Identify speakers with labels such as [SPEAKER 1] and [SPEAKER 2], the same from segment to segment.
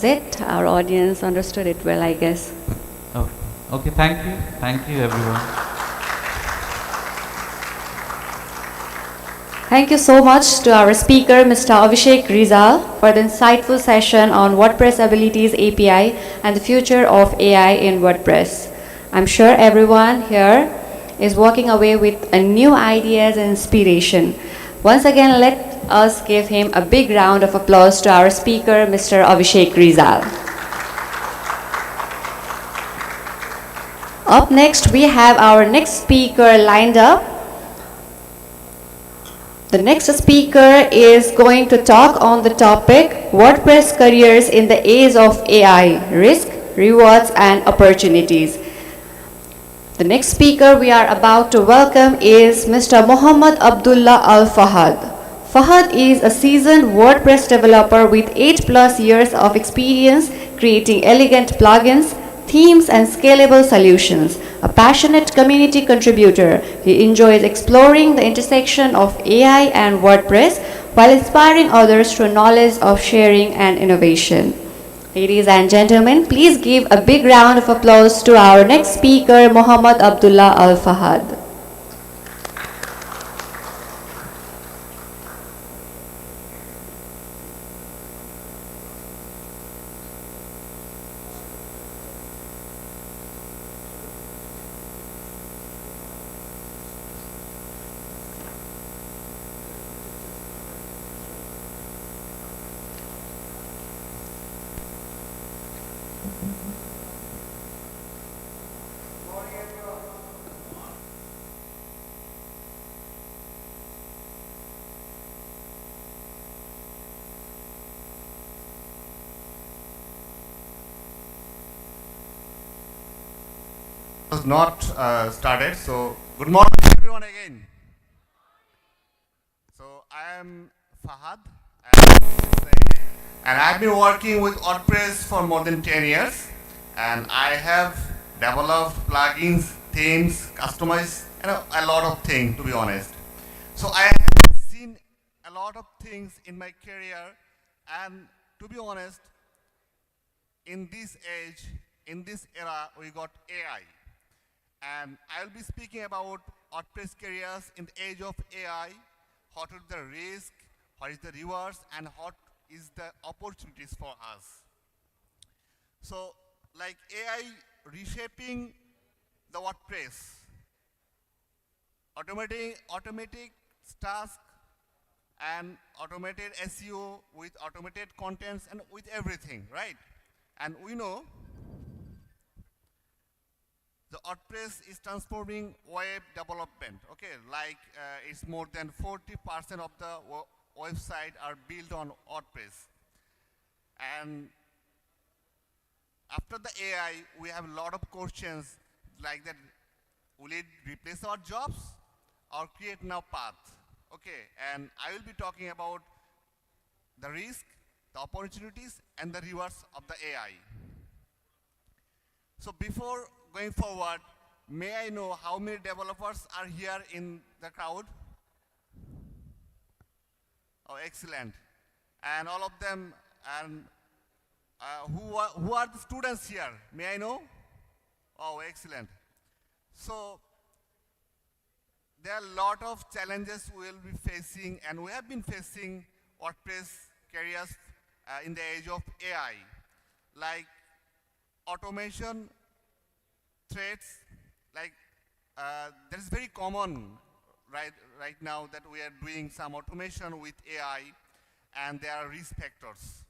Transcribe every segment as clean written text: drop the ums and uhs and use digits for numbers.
[SPEAKER 1] It. Our audience understood it well, I guess.
[SPEAKER 2] Oh, okay, thank you. Thank you, everyone.
[SPEAKER 1] Thank you so much to our speaker, Mr. Abhishek Rizal, for the insightful session on WordPress Abilities API and the future of AI in WordPress. I'm sure everyone here is walking away with a new ideas and inspiration. Once again, let us give him a big round of applause to our speaker, Mr. Abhishek Rizal. Up next, we have our next speaker lined up. The next speaker is going to talk on the topic WordPress careers in the age of AI, risk, rewards, and opportunities. The next speaker we are about to welcome is Mr. Mohammad Abdullah Al Fahad. Fahad is a seasoned WordPress developer with 8 plus years of experience creating elegant plugins, themes, and scalable solutions. A passionate community contributor, he enjoys exploring the intersection of AI and WordPress while inspiring others through knowledge of sharing and innovation. Ladies and gentlemen, please give a big round of applause to our next speaker, Mohammad Abdullah Al Fahad.
[SPEAKER 3] Was not started. So good morning everyone again. So I am Fahad and I've been working with WordPress for more than 10 years and I have developed plugins, themes, customized and a lot of things to be honest. So I have seen a lot of things in my career and to be honest in this age, in this era we got AI. And I will be speaking about WordPress careers in the age of AI, what is the risk, what is the rewards, and what is the opportunities for us. So, like AI reshaping the WordPress, automatic task and automated SEO with automated contents and with everything, right? And we know the WordPress is transforming web development. Okay, like it's more than 40% of the website are built on WordPress. And after the AI, we have a lot of questions like that: will it replace our jobs or create new path? Okay, and I will be talking about the risk, the opportunities, and the rewards of the AI. So before going forward, may I know how many developers are here in the crowd? Oh, excellent. And all of them, and who are the students here? May I know? Oh, excellent. So there are a lot of challenges we will be facing, and we have been facing WordPress careers in the age of AI, like automation, threats, like that is very common right now that we are doing some automation with AI, and there are risk factors.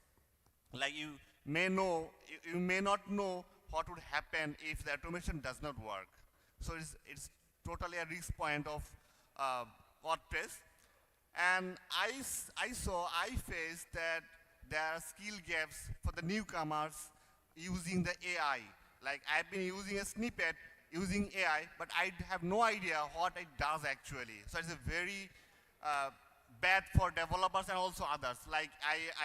[SPEAKER 3] Like you may know, you may not know what would happen if the automation does not work. So it's totally a risk point of WordPress. And I faced that there are skill gaps for the newcomers using the AI. Like I've been using a snippet using AI, but I have no idea what it does actually. So it's a very bad for developers and also others. Like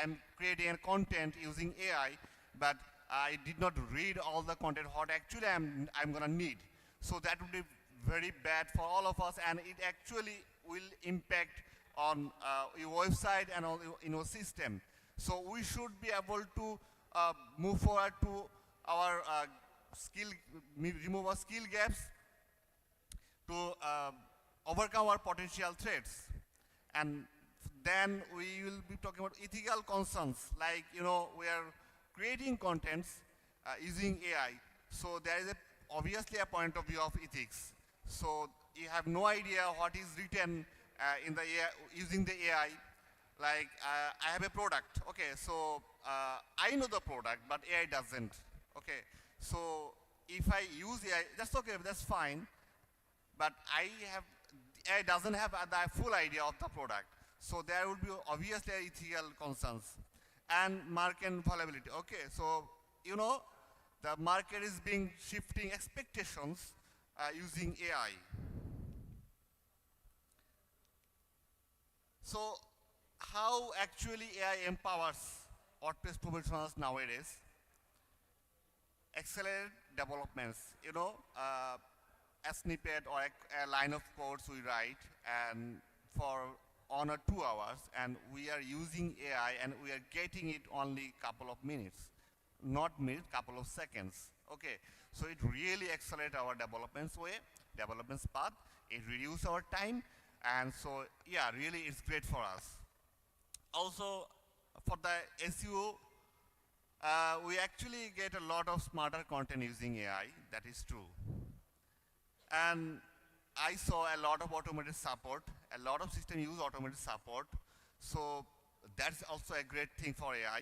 [SPEAKER 3] I'm creating a content using AI, but I did not read all the content what actually I'm gonna need. So that would be very bad for all of us, and it actually will impact on your website and on your system. So we should be able to move forward to our remove our skill gaps to overcome our potential threats. And then we will be talking about ethical concerns, like, we are creating contents using AI. So there is obviously a point of view of ethics. So you have no idea what is written in the AI, using the AI. Like, I have a product, okay, so I know the product, but AI doesn't, okay. So if I use AI, that's okay, that's fine, but AI doesn't have the full idea of the product. So there would be obviously ethical concerns and market vulnerability. Okay, so the market is being shifting expectations using AI. So how actually AI empowers WordPress professionals nowadays? Accelerate developments, a snippet or a line of codes we write and for 1 or 2 hours, and we are using AI and we are getting it only couple of minutes, not minutes, couple of seconds. Okay, so it really accelerates our development path. It reduces our time, and so yeah, really it's great for us. Also, for the SEO, we actually get a lot of smarter content using AI. That is true. And I saw a lot of automated support. A lot of systems use automated support. So that's also a great thing for AI.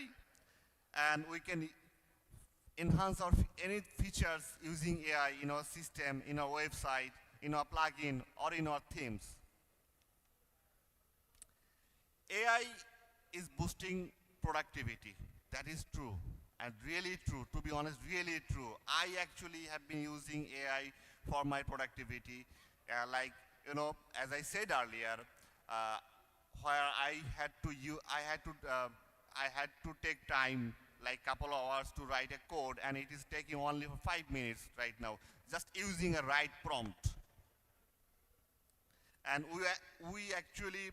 [SPEAKER 3] And we can enhance our any features using AI in our system, in our website, in our plugin, or in our themes. AI is boosting productivity. That is true, and really true. To be honest, really true. I actually have been using AI for my productivity. Like, as I said earlier, uh, where I had to take time, like couple of hours to write a code, and it is taking only for 5 minutes right now, just using a right prompt. And we actually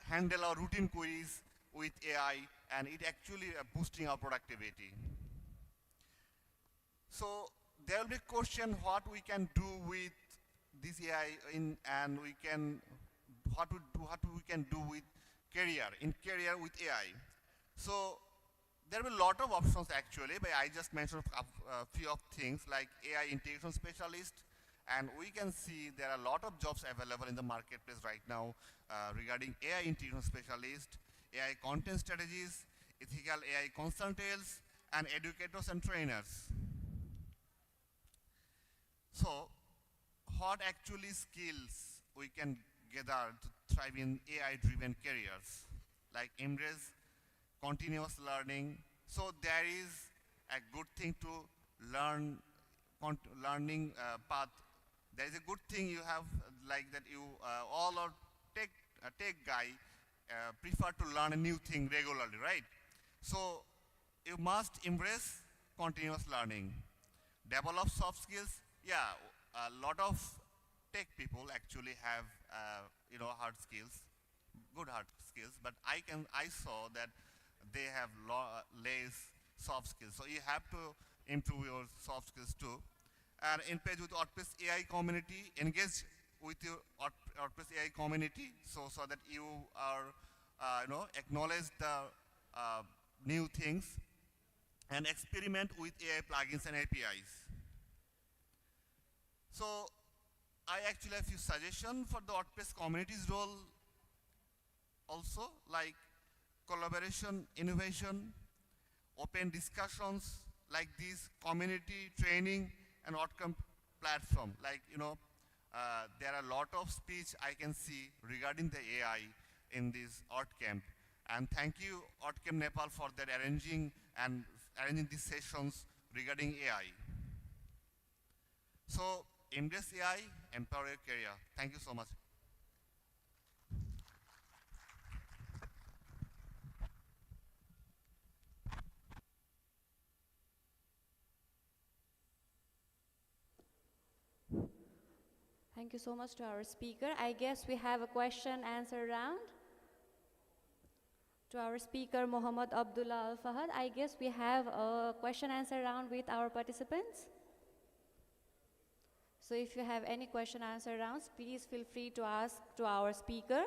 [SPEAKER 3] handle our routine queries with AI, and it actually boosting our productivity. So there will be a question what we can do with this AI and what we can do with career with AI. So there will be a lot of options actually, but I just mentioned a few of things like AI integration specialist, and we can see there are a lot of jobs available in the marketplace right now regarding AI integration specialist, AI content strategies, ethical AI consultants, and educators and trainers. So what actually skills we can gather to thrive in AI-driven careers, like embrace continuous learning. So there is a good thing to learning path. There is a good thing you have, like that you all are tech guy prefer to learn a new thing regularly, right? So you must embrace continuous learning, develop soft skills. Yeah, a lot of tech people actually have hard skills, good hard skills, but I saw that they have less soft skills. So you have to improve your soft skills too. And engage with WordPress AI community, engage with your WordPress AI community, so that you are acknowledge the new things and experiment with AI plugins and APIs. So I actually have a few suggestions for the WordPress community's role also, like collaboration, innovation, open discussions like this, community training, and outcome platform. Like, there are a lot of speech I can see regarding the AI in this WordCamp. And thank you, WordCamp Nepal, for that arranging these sessions regarding AI. So embrace AI, empower your career. Thank you so much.
[SPEAKER 1] Thank you so much to our speaker. I guess we have a question answer round. To our speaker, Mohammad Abdullah Al Fahad, I guess we have a question answer round with our participants. So if you have any question answer rounds, please feel free to ask to our speaker.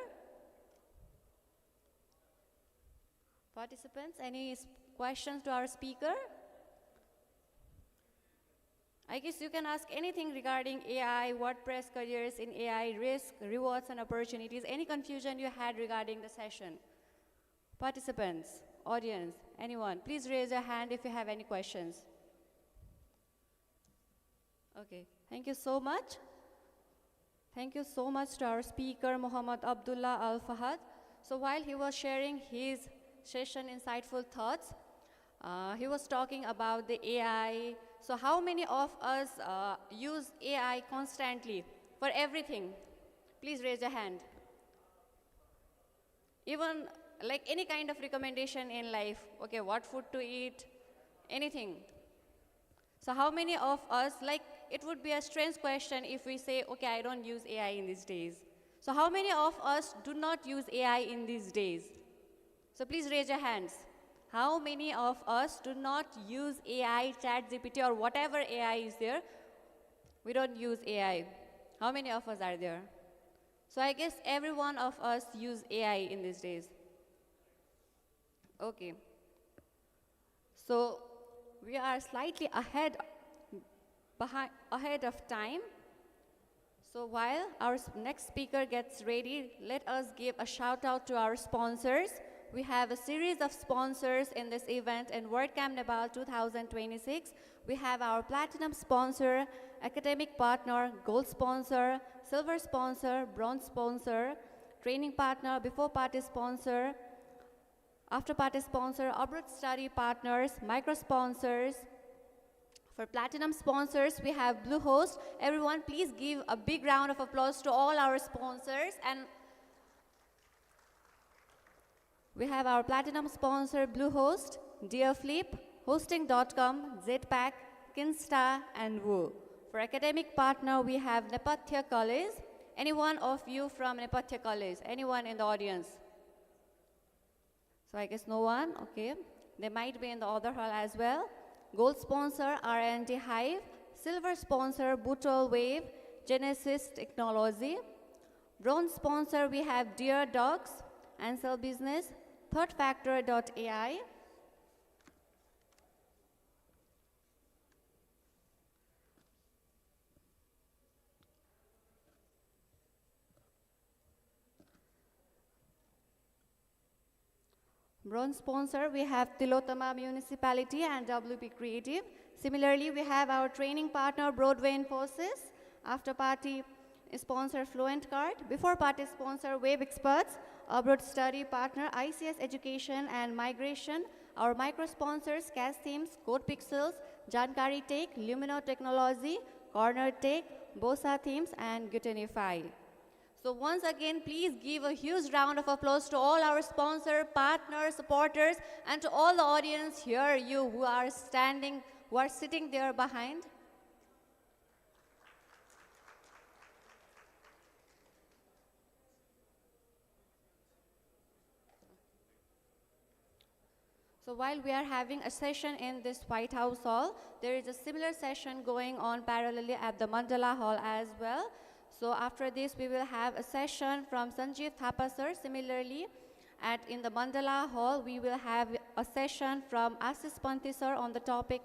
[SPEAKER 1] Participants, any questions to our speaker? I guess you can ask anything regarding AI, WordPress careers in AI, risk, rewards and opportunities, any confusion you had regarding the session. Participants, audience, anyone, please raise your hand if you have any questions. Okay, thank you so much. Thank you so much to our speaker, Mohammad Abdullah Al Fahad. So while he was sharing his session insightful thoughts, he was talking about the AI. So how many of us use AI constantly for everything? Please raise your hand. Even like any kind of recommendation in life, okay, what food to eat, anything. So how many of us, like it would be a strange question if we say, okay, I don't use AI in these days. So how many of us do not use AI in these days? So please raise your hands. How many of us do not use AI, ChatGPT or whatever AI is there? We don't use AI. How many of us are there? So I guess every one of us use AI in these days. Okay. So we are slightly ahead of time. So while our next speaker gets ready, let us give a shout out to our sponsors. We have a series of sponsors in this event in WordCamp Nepal 2026. We have our platinum sponsor, academic partner, gold sponsor, silver sponsor, bronze sponsor, training partner, before party sponsor, after party sponsor, abroad study partners, micro sponsors. For platinum sponsors, we have Bluehost. Everyone, please give a big round of applause to all our sponsors. And we have our platinum sponsor, Bluehost, Deerflip, Hosting.com, Zpack, Kinsta, and Woo. For academic partner, we have Nepathya College. Anyone of you from Nepathya College? Anyone in the audience? So I guess no one, okay. They might be in the other hall as well. Gold sponsor, R&D Hive. Silver sponsor, Butwal Wave, Genesis Technology. Bronze sponsor, we have Dear Dogs, Ansel Business, ThoughtFactor.ai. Bronze sponsor, we have Tilotama Municipality and WP Creative. Similarly, we have our training partner, Broadway Infosys. After party sponsor, Fluent Card. Before party sponsor, Web Experts. Abroad study partner, ICS Education and Migration. Our micro sponsors, CAS Themes, Code Pixels, Jankari Tech, Lumino Technology, Corner Tech, Bosa Themes, and Gutenify. So once again, please give a huge round of applause to all our sponsors, partners, supporters, and to all the audience here, you who are standing, who are sitting there behind. So while we are having a session in this White House Hall, there is a similar session going on parallelly at the Mandala Hall as well. So after this, we will have a session from Sanjeev Thapa sir. Similarly, in the Mandala Hall, we will have a session from Ashish Panthi sir on the topic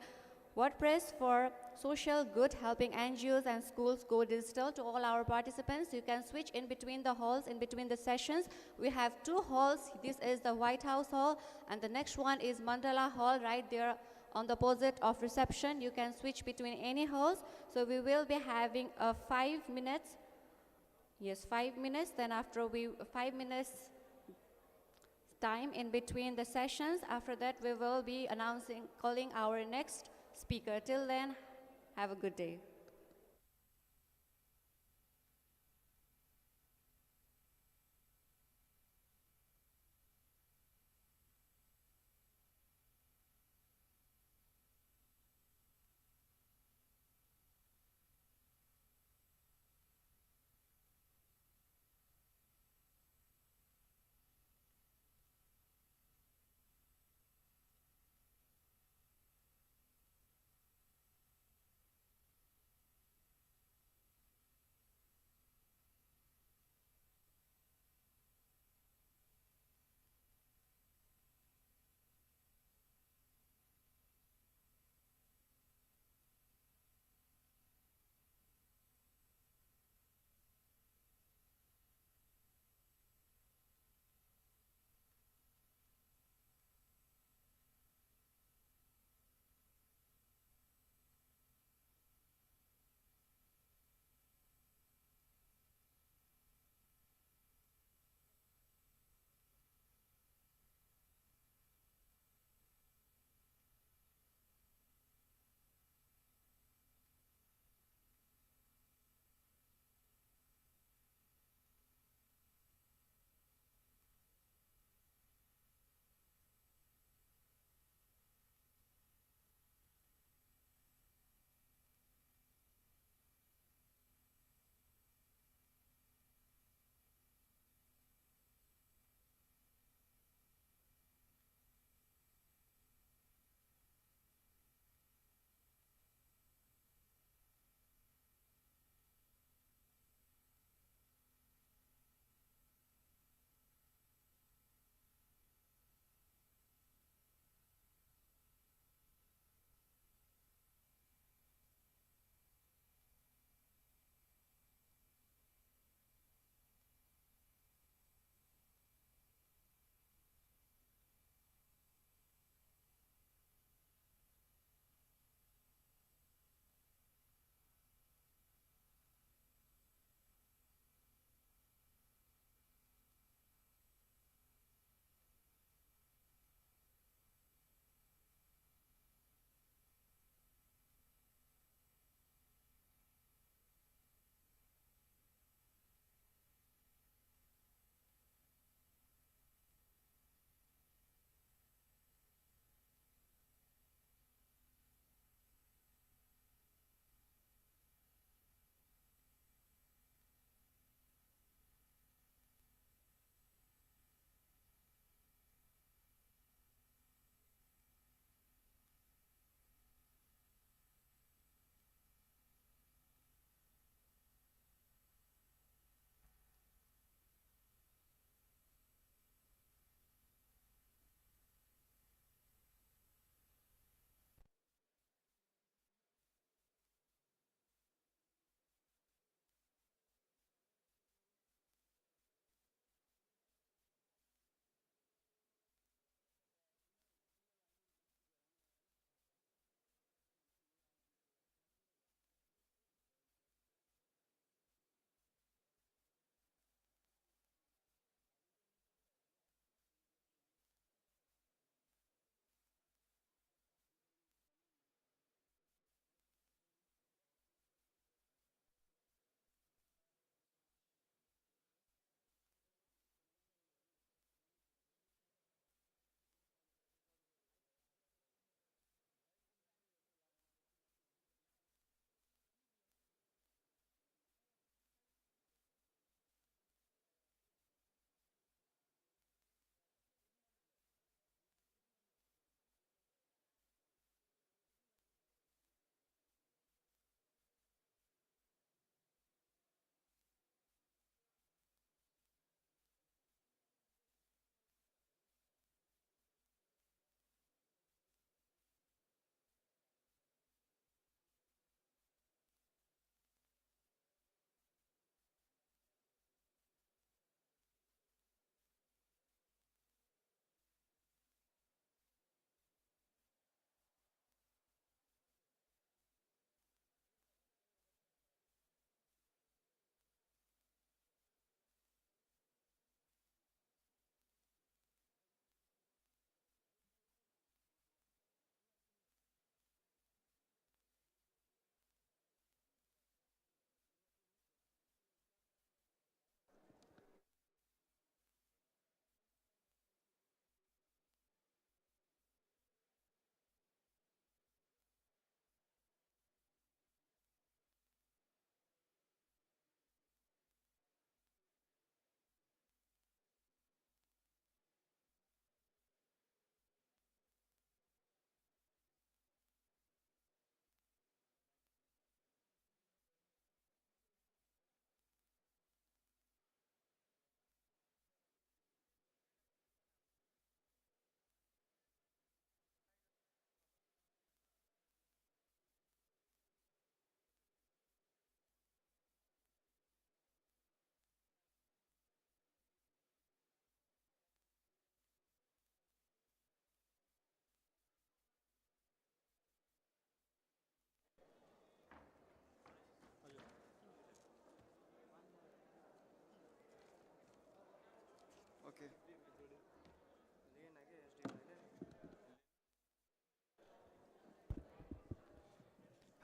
[SPEAKER 1] WordPress for social good, helping NGOs and schools go digital. To all our participants, you can switch in between the halls, in between the sessions. We have two halls. This is the White House Hall, and the next one is Mandala Hall right there on the opposite of reception. You can switch between any halls. So we will be having a 5 minutes. Yes, 5 minutes. Then after 5 minutes time in between the sessions. After that, we will be calling our next speaker. Till then, have a good day.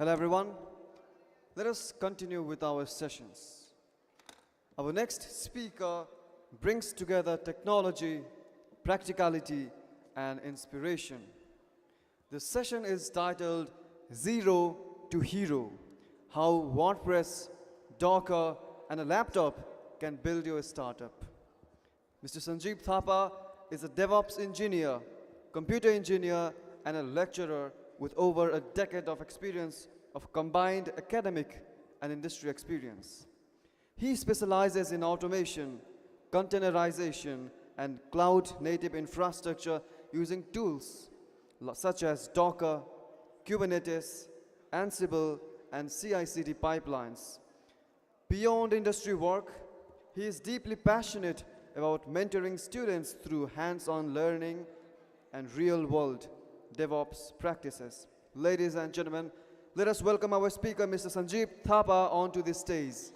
[SPEAKER 4] Hello everyone. Let us continue with our sessions. Our next speaker brings together technology, practicality, and inspiration. The session is titled Zero to Hero: How WordPress, Docker, and a laptop can build your startup. Mr. Sanjeev Thapa is a DevOps engineer, computer engineer, and a lecturer with over a decade of experience of combined academic and industry experience. He specializes in automation, containerization, and cloud-native infrastructure using tools such as Docker, Kubernetes, Ansible, and CI/CD pipelines. Beyond industry work, he is deeply passionate about mentoring students through hands-on learning and real-world DevOps practices. Ladies and gentlemen, let us welcome our speaker, Mr. Sanjeev Thapa, onto the stage.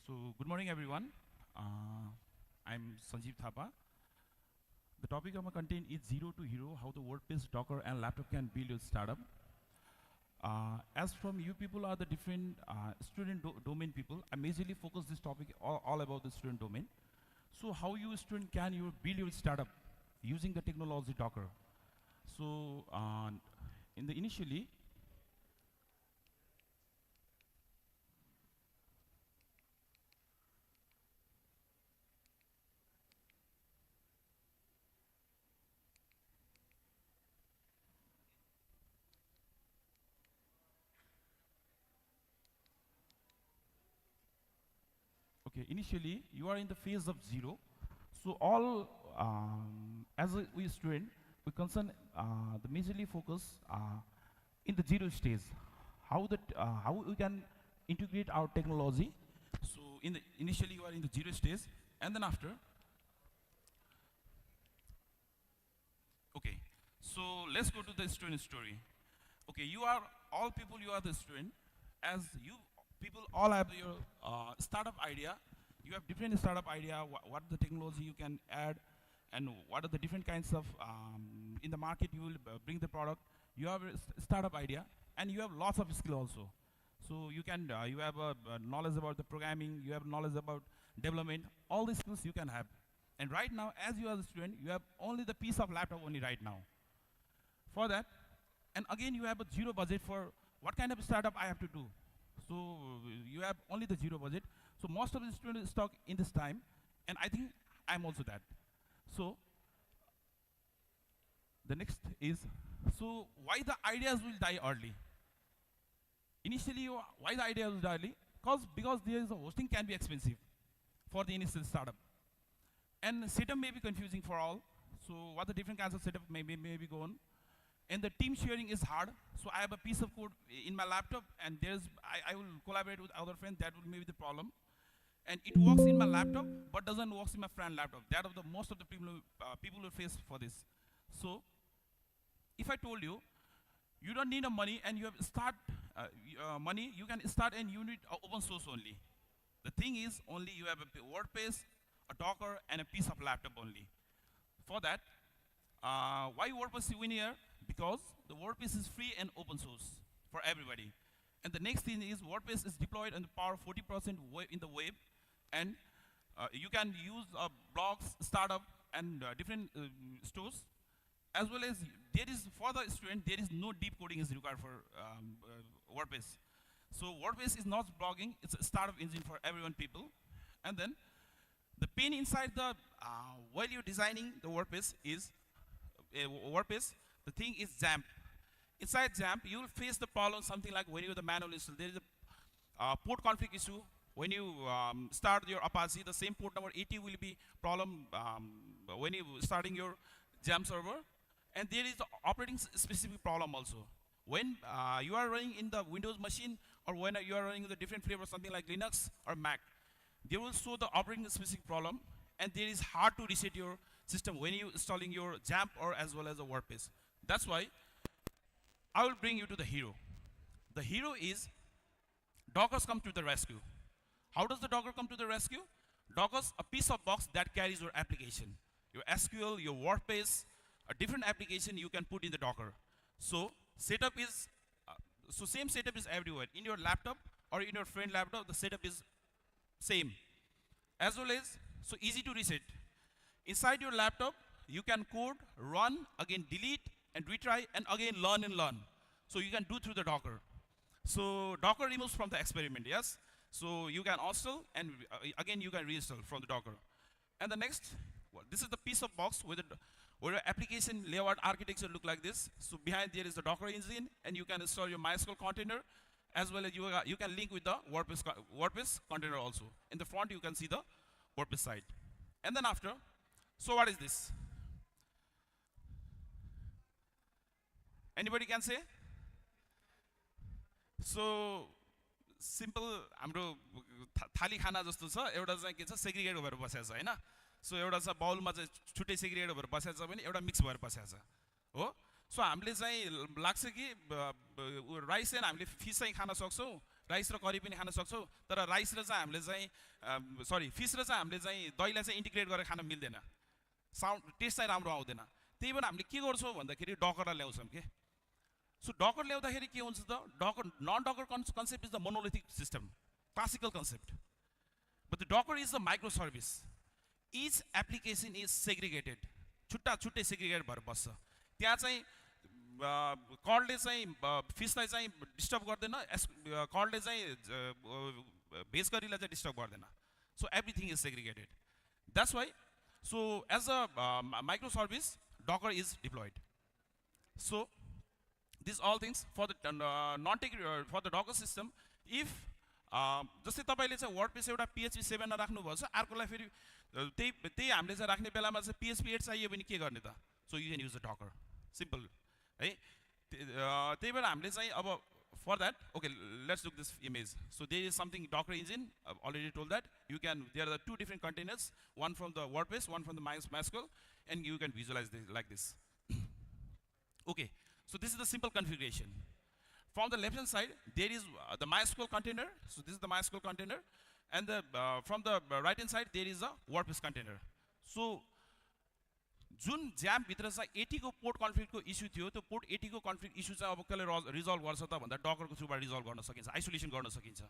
[SPEAKER 5] So, good morning, everyone. I'm Sanjeev Thapa. The topic of my content is Zero to Hero, how the WordPress, Docker, and laptop can build your startup. As from you people are the different student domain people, I majorly focus this topic all about the student domain. So, how you student can you build your startup using the technology Docker? So, in the initially, okay, initially you are in the phase of zero. So all as we student, we concern the majorly focus in the zero stage. How we can integrate our technology. So in the initially you are in the zero stage, and then after. Okay, so let's go to the student story. Okay, you are all people. You are the student. As you people all have your startup idea. You have different startup idea. What the technology you can add, and what are the different kinds of in the market you will bring the product. You have a startup idea, and you have lots of skill also. So you can you have knowledge about the programming. You have knowledge about development. All these skills you can have. And right now, as you are the student, you have only the piece of laptop only right now. For that, and again you have a zero budget for what kind of startup I have to do. So you have only the zero budget. So most of the students stuck in this time, and I think I'm also that. So the next is, so why the ideas will die early? Initially, why the ideas will die early? Because there is a hosting can be expensive for the initial startup, and setup may be confusing for all. So what the different kinds of setup may be going. And the team sharing is hard. So I have a piece of code in my laptop, and I will collaborate with other friends. That will maybe the problem. And it works in my laptop, but doesn't work in my friend laptop. That of the most of the people will face for this. So if I told you, you don't need a money, and you have start money, you can start and you need open source only. The thing is, only you have a WordPress, a Docker, and a piece of laptop only. For that, why WordPress is win here? Because the WordPress is free and open source for everybody. And the next thing is WordPress is deployed on the power 40% in the web, and you can use blogs, startup, and different stores, as well as there is for the student there is no deep coding is required for WordPress. So WordPress is not blogging; it's a startup engine for everyone people. And then the pain inside the while you're designing the WordPress is WordPress. The thing is XAMPP. Inside XAMPP, you will face the problem something like when you the manual install. There is a port conflict issue. When you start your Apache, the same port number 80 will be problem when you starting your XAMPP server. And there is the operating specific problem also. When you are running in the Windows machine, or when you are running the different flavor, something like Linux or Mac, they will show the operating specific problem, and there is hard to reset your system when you installing your XAMPP or as well as a WordPress. That's why I will bring you to the hero. The hero is Docker's come to the rescue. How does the Docker come to the rescue? Docker's a piece of box that carries your application, your SQL, your WordPress, a different application you can put in the Docker. So setup is same setup is everywhere. In your laptop or in your friend laptop, the setup is same. As well as so easy to reset. Inside your laptop, you can code, run, again delete, and retry, and again learn and learn. So you can do through the Docker. So Docker removes from the experiment, yes? So you can install, and again you can reinstall from the Docker. And the next, well, this is the piece of box where the application layout architecture look like this. So behind there is the Docker engine, and you can install your MySQL container, as well as you can link with the WordPress container also. In the front, you can see the WordPress side. And then after, so what is this? Anybody can say? So simple हाम्रो थाली खाना जस्तो छ एउटा चाहिँ के छ segregate भएर बसेको छ हैन सो एउटा छ बाउलमा चाहिँ छुट्टै सेग्रिगेट भएर बसेको छ भने एउटा मिक्स भएर बसेको छ हो सो हामीले चाहिँ लाग्छ कि राइस चाहिँ हामीले फिस चाहिँ खान सक्छौं राइस र करी पनि खान सक्छौँ तर राइस र चाहिँ हामीले चाहिँ सरी फिस र चाहिँ हामीले चाहिँ दहीलाई चाहिँ इन्टिग्रेट गरेर खान मिल्दैन साउन्ड टेस्ट चाहिँ राम्रो आउँदैन त्यही भएर हामीले के गर्छौँ भन्दाखेरि डकरलाई ल्याउँछौँ के सो डकर ल्याउँदाखेरि के हुन्छ त Docker non Docker concept is the monolithic system classical concept but the Docker is the micro service each application is segregated छुट्टा छुट्टै सेग्रिगेट भएर बस्छ त्यहाँ चाहिँ कर्डले चाहिँ फिसलाई चाहिँ डिस्टर्ब गर्दैन कर्डले चाहिँ भेज करीलाई चाहिँ डिस्टर्ब गर्दैन so everything is segregated that's why so as a micro service Docker is deployed so these all things for the non-tech for the Docker system if जस्तै तपाईले चाहिँ वर्डप्रेस एउटा PHP 7 मा राख्नु भन्छ अर्कोलाई फेरि त्यही हामीले चाहिँ राख्ने बेलामा चाहिँ PHP 8 चाहियो भने के गर्ने त सो यु क्यान युज द डकर सिम्पल है त्यही भएर हामीले चाहिँ अब for that okay let's look this image so there is something Docker engine I've already told that you can there are two different containers one from the WordPress one from the MySQL and you can visualize this like this okay. So this is the simple configuration. From the left hand side, there is the MySQL container. So this is the MySQL container, and from the right hand side, there is a WordPress container. So, जुन ज्याम भित्र चाहिँ 80 को port conflict को issue थियो त्यो port 80 को conflict issue चाहिँ अब कसले रिजल्भ गर्छ त भन्दा डकरको थ्रुबाट रिजल्भ गर्न सकिन्छ आइसोलेसन गर्न सकिन्छ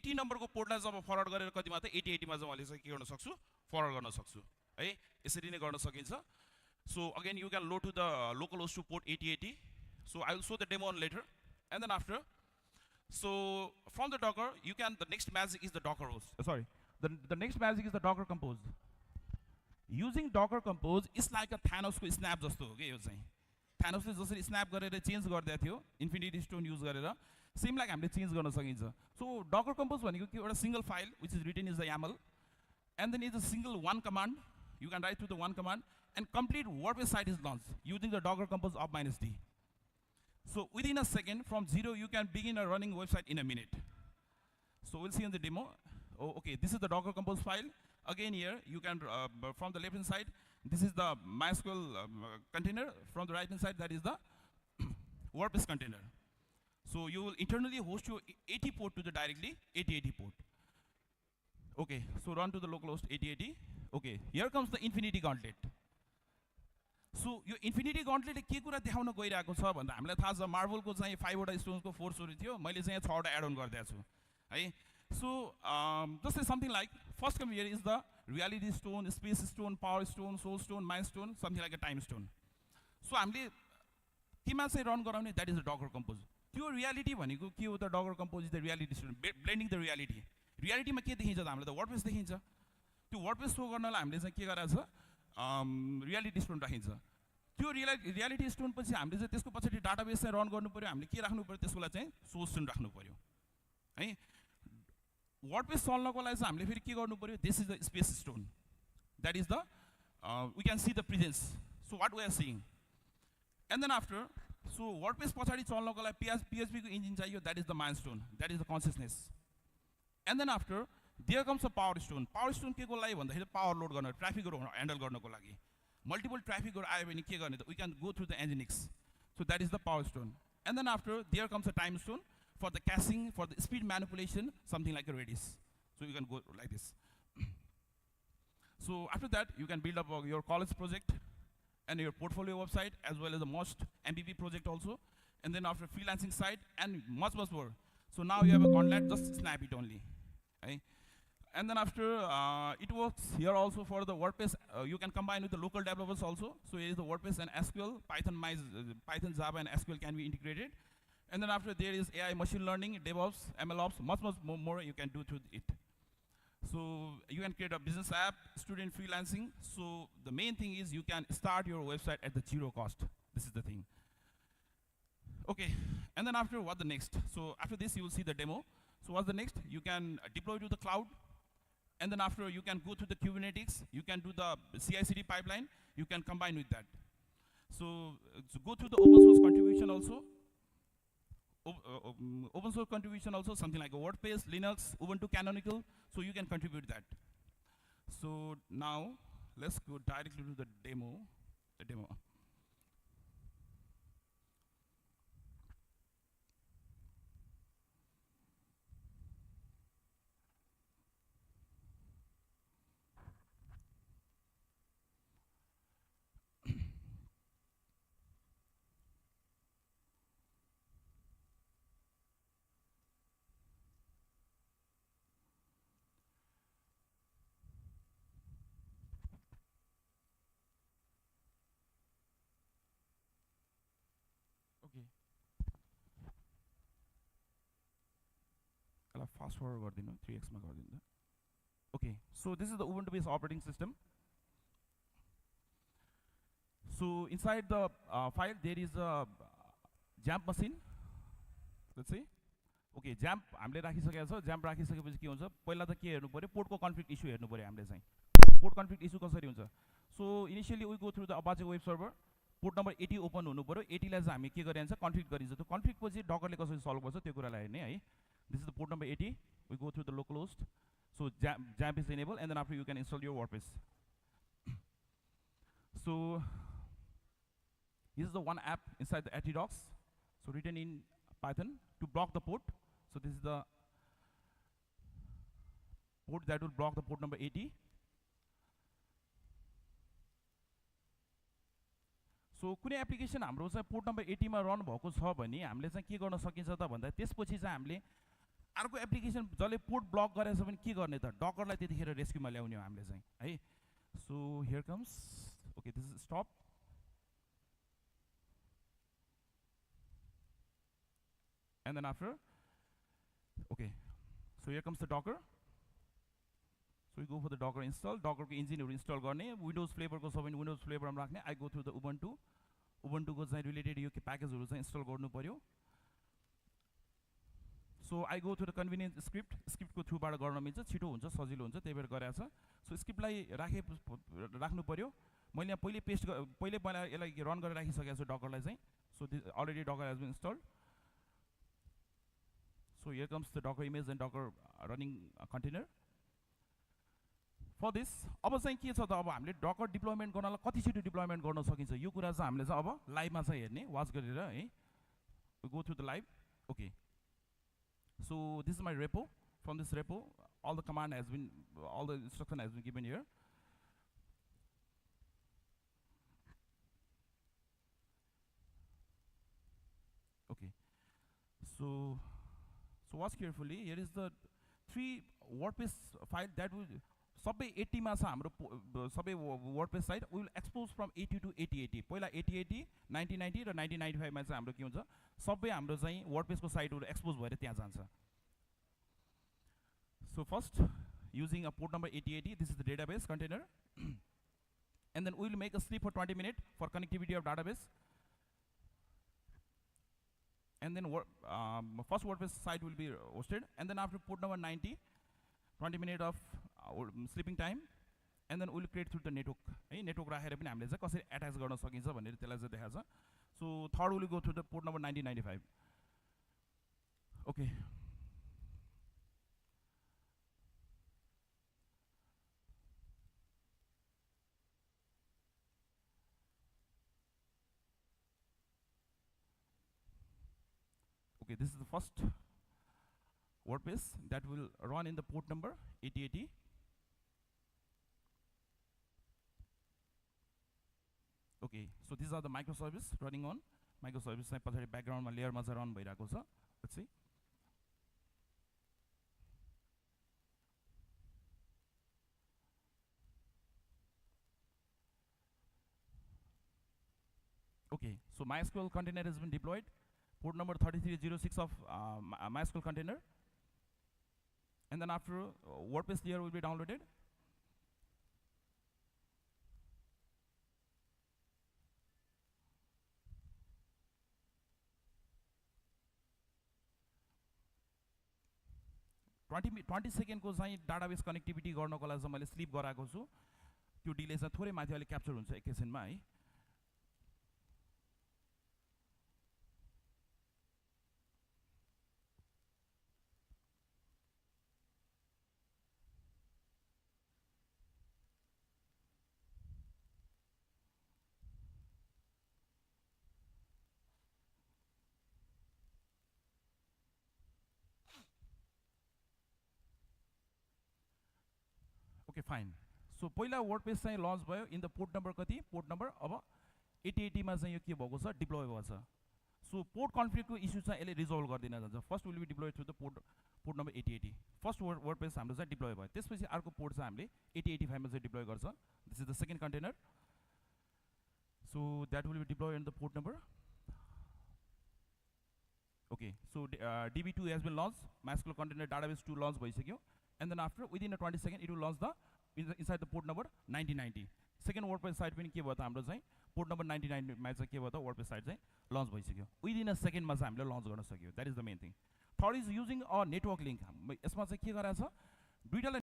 [SPEAKER 5] 80 नम्बरको पोर्टलाई जब फरवर्ड गरेर कतिमा त 80 मा चाहिँ मैले चाहिँ के गर्न सक्छु फरवर्ड गर्न सक्छु है यसरी नै गर्न सकिन्छ So again you can load to the localhost to port 8080 so I will show the demo on later and then after so from the Docker you can the next magic is the Docker host sorry the next magic is the Docker compose using Docker compose is like a Thanos को snap जस्तो हो के यो चाहिँ Thanos ले जसरी snap गरेर change गर्दै थियो infinity stone use गरेर same like हामीले चेन्ज गर्न सकिन्छ so Docker compose भनेको के एउटा single file which is written is the YAML and then is a single one command you can write through the one command and complete WordPress site is launched using the Docker compose of -d. So within a second from zero you can begin a running website in a minute. So we'll see in the demo. Oh, okay, this is the Docker compose file. Again here you can from the left hand side this is the MySQL container. From the right hand side that is the WordPress container. So you will internally host your 80 port to the directly 8080 port. Okay, so run to the localhost 8080. Okay, here comes the Infinity Gauntlet. So यो Infinity गन्टलेटले के कुरा देखाउन गइरहेको छ भन्दा हामीलाई थाहा छ मार्बलको चाहिँ 5 वटा स्टोन्सको 4 स्टोरी थियो मैले चाहिँ 6 वटा एड अन गरिदिएको छु है सो जस्तै something like first come here is the reality stone space stone power stone soul stone mind stone something like a time stone so हामीले केमा चाहिँ रन गराउने that is the Docker compose त्यो reality भनेको के हो त Docker compose is the reality stone blending the reality रियालिटीमा के देखिन्छ त हामीलाई त वर्डप्रेस देखिन्छ त्यो वर्डप्रेस सो गर्नलाई हामीले चाहिँ के गराएको छ रियालिटी स्टोन राखिन्छ त्यो रियालिटी स्टोन पछि हामीले चाहिँ त्यसको पछाडि डाटाबेस चाहिँ रन गर्नु पर्यो हामीले के राख्नु पर्यो त्यसको लागि चाहिँ सोर्स स्टोन राख्नु पर्यो है वर्डप्रेस चल्नको लागि चाहिँ हामीले फेरि के गर्नु पर्यो this is the space stone that is the we can see the presence so what we are seeing and then after so WordPress पछाडि चल्नको लागि PHP को इन्जिन चाहियो that is the mind stone that is the consciousness and then after there comes a power stone के को लागि भन्दाखेरि power load गर्न ट्राफिकहरू ह्यान्डल गर्नको लागि multiple trafficहरू आयो भने के गर्ने त we can go through the nginx so that is the power stone and then after there comes a time stone for the caching for the speed manipulation something like a redis so you can go like this so after that you can build up your college project and your portfolio website as well as the most MVP project also and then after freelancing site and much more so now you have a content just snap it only right? And then after it works here also for the WordPress you can combine with the local developers also so here is the WordPress and SQL Python Java and SQL can be integrated and then after there is AI machine learning DevOps MLOps much more you can do through it so you can create a business app student freelancing so the main thing is you can start your website at the zero cost this is the thing okay and then after what the next so after this you will see the demo so what's the next you can deploy to the cloud and then after you can go to the Kubernetes, you can do the CI/CD pipeline, you can combine with that. So go to the open source contribution also. Open source contribution also, something like a WordPress, Linux, Ubuntu Canonical, so you can contribute that. So now let's go directly to the demo. यसलाई fast forward गरिदिनु 3x मा गरिदिनु okay so this is the ubuntu based operating system so inside the file there is a jamp machine let's see okay jamp हामीले राखिसकेको छ jamp राखिसकेपछि के हुन्छ पहिला त के हेर्नु पर्यो पोर्टको कन्फ्लिक्ट इस्यु हेर्नु पर्यो हामीले चाहिँ पोर्ट कन्फ्लिक्ट इस्यु कसरी हुन्छ so initially we go through the Apache web server port number 80 open हुनु पर्यो 80 लाई चाहिँ हामी के गरिन्छ कन्फ्लिक्ट गरिन्छ त्यो कन्फ्लिक्ट पछि डकरले कसरी सल्भ गर्छ त्यो कुरालाई हेर्ने है this is the port number 80 we go through the local host so jamp is enabled and then after you can install your WordPress so this is the one app inside the @docs so written in Python to block the port so this is the port that will block the port number 80 so कुनै application हाम्रो चाहिँ port number 80 मा run भएको छ भने हामीले चाहिँ के गर्न सकिन्छ त भन्दा त्यसपछि चाहिँ हामीले अर्को एप्लिकेसन जसले पोर्ट ब्लक गरेछ भने के गर्ने त डकरलाई त्यतिखेर रेस्क्युमा ल्याउने हो हामीले चाहिँ है so here comes okay this is स्टप and then after okay so here comes the docker so we go for the docker install docker को engine install गर्ने windows flavor को सबै windows flavor मा राख्ने I go through the ubuntu को चाहिँ related यो के प्याकेजहरु चाहिँ इन्स्टल गर्नु पर्यो so I go to the convenient script को थ्रु बाट गर्न मिल्छ छिटो हुन्छ सजिलो हुन्छ त्यही भएर गरेछ सो स्क्रिप्ट लाई राख्नु पर्यो मैले यहाँ पहिले मलाई यसलाई रन गरेर राखिसकेको छु डकर लाई चाहिँ so already Docker has been installed so here comes the docker image and docker running container for this अब चाहिँ के छ त अब हामीले डकर डिप्लोयमेन्ट गर्नलाई कति छिटो डिप्लोयमेन्ट गर्न सकिन्छ यो कुरा चाहिँ हामीले चाहिँ अब लाइभमा चाहिँ हेर्ने वाच गरेर है we go through the live okay so this is my repo from this repo all the command has been all the instruction has been given here okay so watch carefully here is the 3 WordPress file that will सबै 80 मा छ हाम्रो सबै WordPress site we will expose from 80 to 8080 पहिला 8080 9090 र 9095 मा चाहिँ हाम्रो के हुन्छ सबै हाम्रो चाहिँ WordPress को साइटहरु एक्सपोज भएर त्यहाँ जान्छ so first using a port number 8080 this is the database container and then we will make a sleep for 20 minutes for connectivity of database and then first WordPress site will be hosted and then after port number 90 20 minutes of sleeping time and then we will create through the network है network राखेर पनि हामीले चाहिँ कसरी attach गर्न सकिन्छ भनेर त्यसलाई चाहिँ देखाछ so third will go through the port number 9095 okay okay this is the first WordPress that will run in the port number 8080 okay so these are the microservice running on microservice चाहिँ पछाडी background मा layer मा चाहिँ run भइराको छ let's see okay so MySQL container has been deployed port number 3306 of MySQL container and then after WordPress layer will be downloaded twenty सेकेन्डको चाहिँ database connectivity गर्नको लागि चाहिँ मैले स्लिप गराएको छु त्यो डिले चाहिँ थोरै माथि अलि क्याप्चर हुन्छ एकैछिनमा है okay fine so पहिला WordPress चाहिँ लन्च भयो इन द पोर्ट नम्बर कति पोर्ट नम्बर अब 8080 मा चाहिँ यो के भएको छ डिप्लोय भएको छ सो पोर्ट कन्फ्लिक्टको इस्यु चाहिँ यसले रिजल्भ गर्दिन जान्छ first will be deploy through the port number 8080 first WordPress हाम्रो चाहिँ डिप्लोय भयो त्यसपछि अर्को पोर्ट चाहिँ हामीले 8085 मा चाहिँ डिप्लोय गर्छ this is the second container so that will be deploy in the port number Okay, so DB2 has been launched, MySQL Container Database 2 launched bhaisakyo, and then after within a 20 seconds it will launch the inside the port number 9090. Second WordPress site पनि के भयो त हाम्रो चाहिँ port number 99 मा चाहिँ के भयो त WordPress site चाहिँ launch भइसक्यो. Within a second मा चाहिँ हामीले launch गर्न सक्यो. That is the main thing. Third is using a network link. यसमा चाहिँ के गराछ दुईटालाई